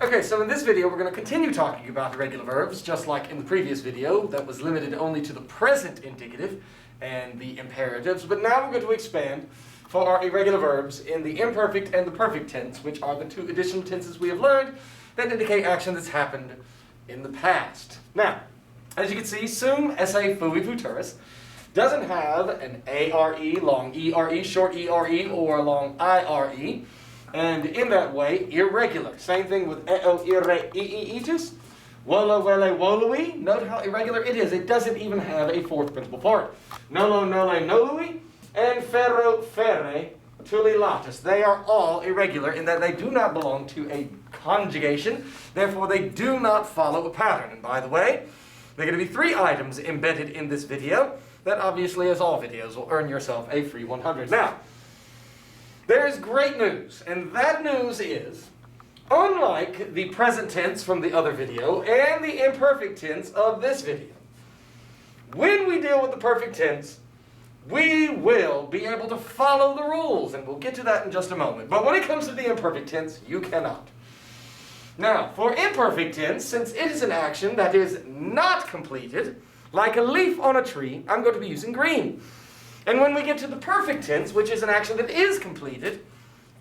Okay, so in this video we're going to continue talking about irregular verbs, just like in the previous video that was limited only to the present indicative and the imperatives, but now we're going to expand for our irregular verbs in the imperfect and the perfect tense, which are the two additional tenses we have learned that indicate action that's happened in the past. Now, as you can see, sum esse fui futurus doesn't have an ARE, long ERE, short ERE, or a long IRE. And in that way, irregular. Same thing with eo ire iitus, wolo wele wolui. Note how irregular it is. It doesn't even have a fourth principal part. Nolo nole nolui, and ferro ferre tulilatus. They are all irregular in that they do not belong to a conjugation. Therefore, they do not follow a pattern. And by the way, there are going to be 3 items embedded in this video that obviously, as all videos, will earn yourself a free 100. Now, there is great news, and that news is, unlike the present tense from the other video and the imperfect tense of this video, when we deal with the perfect tense, we will be able to follow the rules, and we'll get to that in just a moment. But when it comes to the imperfect tense, you cannot. Now, for imperfect tense, since it is an action that is not completed, like a leaf on a tree, I'm going to be using green. And when we get to the perfect tense, which is an action that is completed,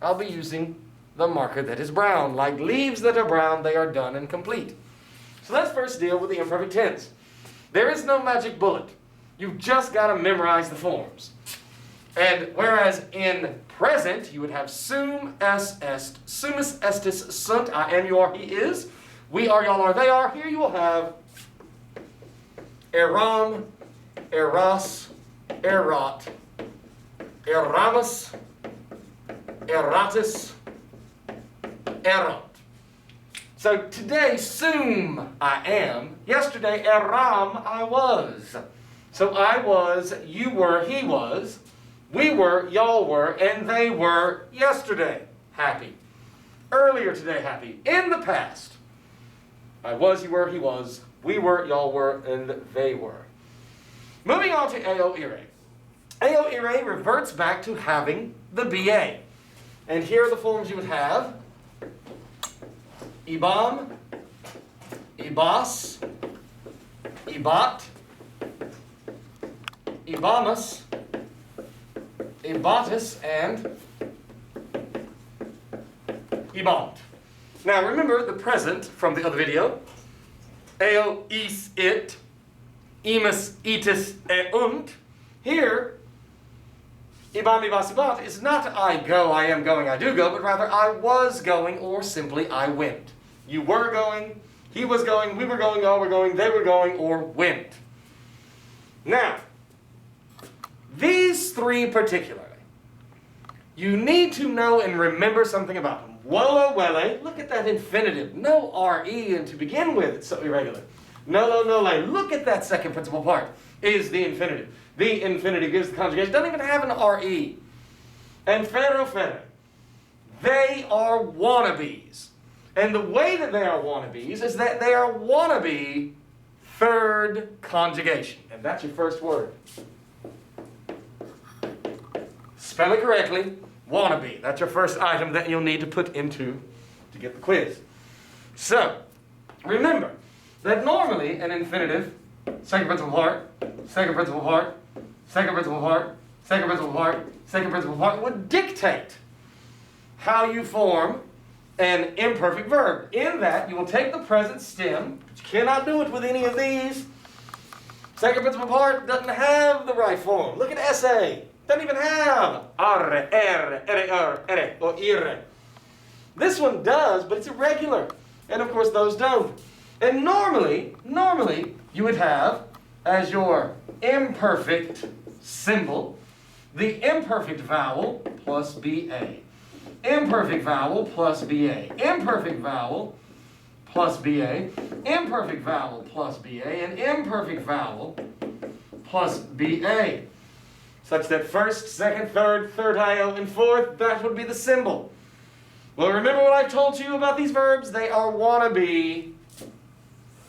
I'll be using the marker that is brown. Like leaves that are brown, they are done and complete. So let's first deal with the imperfect tense. There is no magic bullet. You've just got to memorize the forms. And whereas in present, you would have sum es est, sumus estis sunt, I am, you are, he is, we are, y'all are, they are. Here you will have eram, eras, erat, eramus, eratus, erant. So today, sum, I am. Yesterday, eram, I was. So I was, you were, he was, we were, y'all were, and they were yesterday happy. Earlier today happy. In the past, I was, you were, he was, we were, y'all were, and they were. Moving on to eo ire. Eo ire reverts back to having the BA. And here are the forms you would have. Ibam, ibas, ibat, ibamus, ibatus, and ibant. Now remember the present from the other video. Eo is it, imus itus eunt. Here, ibam ibas ibat is not I go, I am going, I do go, but rather I was going, or simply I went. You were going, he was going, we were going, y'all were going, they were going, or went. Now, these 3 particularly, you need to know and remember something about them. Wolo wele, look at that infinitive. No RE and to begin with, it's so irregular. Nolo nole, look at that second principal part, is the infinitive. The infinitive gives the conjugation, doesn't even have an RE. And ferro ferre, they are wannabes. And the way that they are wannabes is that they are wannabe third conjugation. And that's your first word. Spell it correctly, wannabe. That's your first item that you'll need to put into to get the quiz. So, remember that normally an infinitive, second principal part, second principal part, second principal part, second principal part, second principal part would dictate how you form an imperfect verb. In that, you will take the present stem, but you cannot do it with any of these. Second principal part doesn't have the right form. Look at esse. Doesn't even have arre, ere, ere, or ire. This one does, but it's irregular. And of course, those don't. And normally, you would have as your imperfect symbol the imperfect vowel plus BA. Imperfect vowel plus BA. Imperfect vowel plus BA. Imperfect vowel plus BA. And imperfect vowel plus BA. Such that first, second, third IO, and fourth, that would be the symbol. Well, remember what I've told you about these verbs? They are wannabe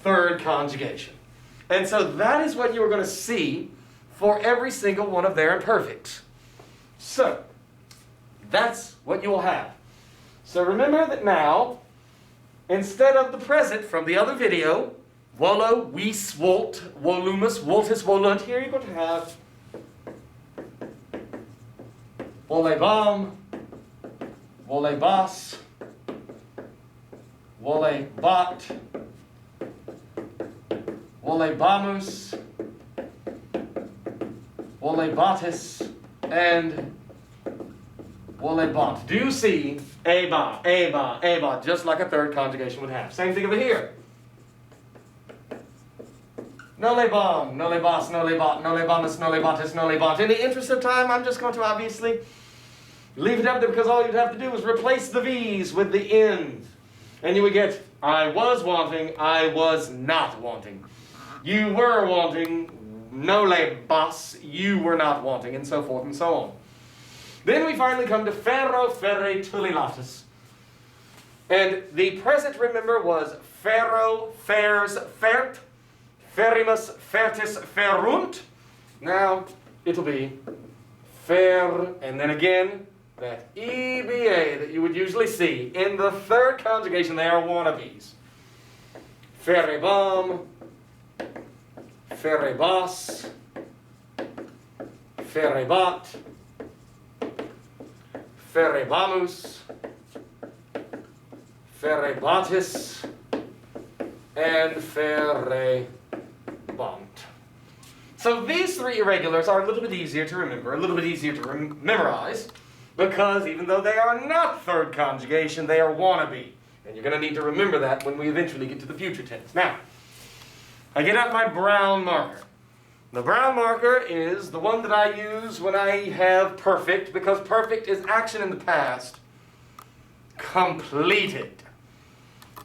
third conjugation. And so that is what you are going to see for every single one of their imperfects. So, that's what you will have. So remember that now, instead of the present from the other video, wollo, wies, wolt, wolumus, woltis, wolunt, here you're going to have wollebam, wollebas, wollebat, wollebamus, wollebatis, and wollebant. Do you see aba, aba, aba, just like a third conjugation would have? Same thing over here. Nolebam, nolebas, nolebat, nolebamus, nolebatis, nolebant. In the interest of time, I'm just going to obviously leave it up there because all you'd have to do is replace the V's with the N's. And you would get, I was wanting, I was not wanting. You were wanting, nolebas, you were not wanting, and so forth and so on. Then we finally come to ferro, ferre, tulilatus. And the present, remember, was ferro, fers, fert, ferimus, fertis, ferunt. Now, it'll be fer, and then again, that EBA that you would usually see. In the third conjugation, they are wannabes. Ferrebam, ferrebas, ferrebat, ferrebamus, ferrebatis, and ferrebant. So these three irregulars are a little bit easier to remember, a little bit easier to memorize, because even though they are not third conjugation, they are wannabe. And you're going to need to remember that when we eventually get to the future tense. Now, I get out my brown marker. The brown marker is the one that I use when I have perfect, because perfect is action in the past completed.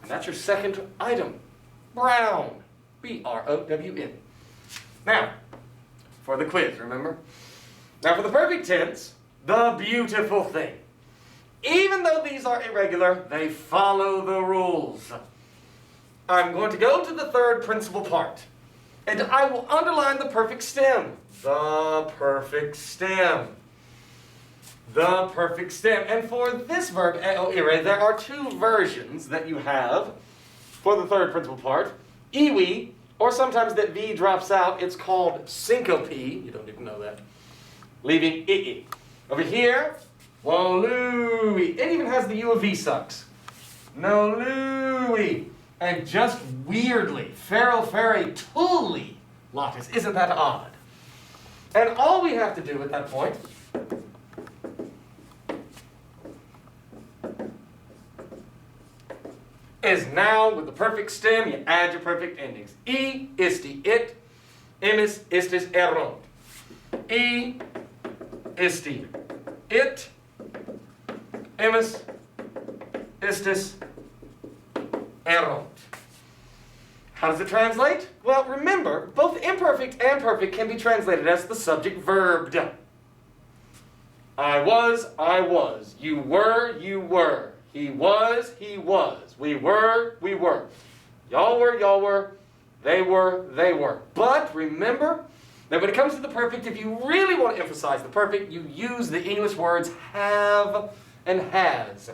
And that's your second item. Brown. B-R-O-W-N. Now, for the quiz, remember? Now for the perfect tense, the beautiful thing. Even though these are irregular, they follow the rules. I'm going to go to the third principal part, and I will underline the perfect stem. The perfect stem. The perfect stem. And for this verb, ere, there are two versions that you have for the third principal part. Iwi, or sometimes that V drops out, it's called syncope. You don't need to know that. Leaving ii. Over here, Walui. It even has the U of V sucks. No Louie. And just weirdly, Ferro Ferry Tuli Lattes. Isn't that odd? And all we have to do at that point is now, with the perfect stem, you add your perfect endings. I, isti, it, imis, istis, erunt. I, isti, it, imis, istis, erunt. How does it translate? Well, remember, both imperfect and perfect can be translated as the subject verbed. I was, I was. You were, you were. He was, he was. We were, we were. Y'all were, y'all were. They were, they were. But remember that when it comes to the perfect, if you really want to emphasize the perfect, you use the English words have and has.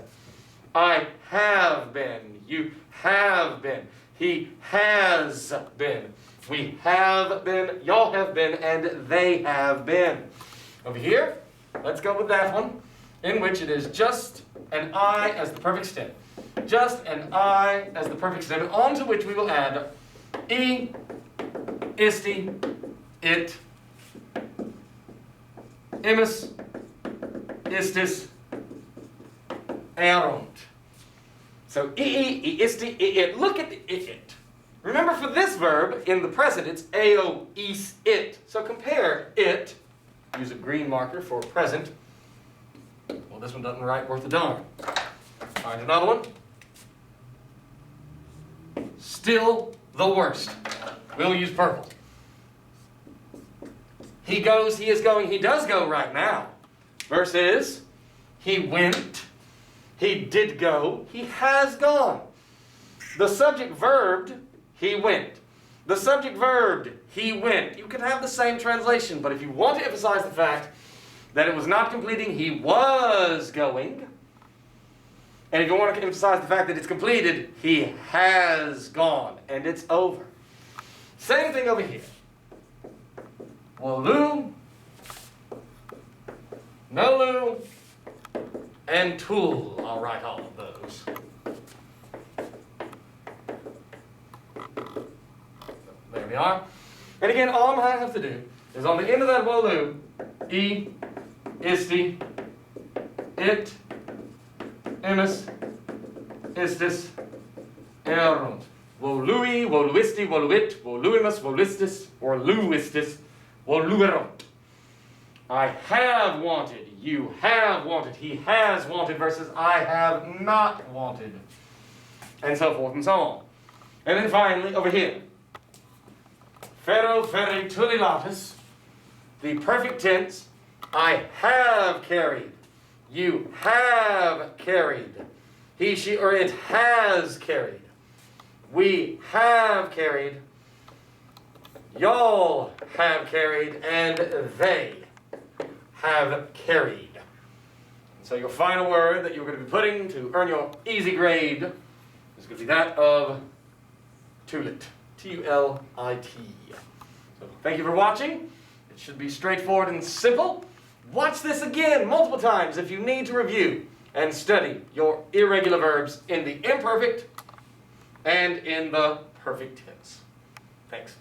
I have been. You have been. He has been. We have been. Y'all have been. And they have been. Over here, let's go with that one, in which it is just an I as the perfect stem. Just an I as the perfect stem, onto which we will add I, isti, it, imis, istis, erunt. So I, isti, it. Look at the it. Remember, for this verb, in the present, it's ao, is, it. So compare it, use a green marker for present. Well, this one doesn't write worth a darn. Find another one. Still the worst. We'll use purple. He goes, he is going, he does go right now. Versus, he went, he did go, he has gone. The subject verbed, he went. The subject verbed, he went. You can have the same translation, but if you want to emphasize the fact that it was not completing, he was going, And if you want to emphasize the fact that it's completed, he has gone, and it's over. Same thing over here. Wolu, Nolu, and Tul. I'll write all of those. There we are. And again, all I have to do is on the end of that Wolu, E, Isti, It, Imis, Istis, Erunt. Volui, voluisti, voluit, voluimus, volistis, or luistis, voluerunt. I have wanted, you have wanted, he has wanted versus I have not wanted. And so forth and so on. And then finally, over here. Ferro, ferri, tulilatus. The perfect tense, I have carried. You have carried. He, she, or it has carried. We have carried. Y'all have carried. And they have carried. So your final word that you're going to be putting to earn your easy grade is going to be that of tulit. T-U-L-I-T. So thank you for watching. It should be straightforward and simple. Watch this again multiple times if you need to review and study your irregular verbs in the imperfect and in the perfect tense. Thanks.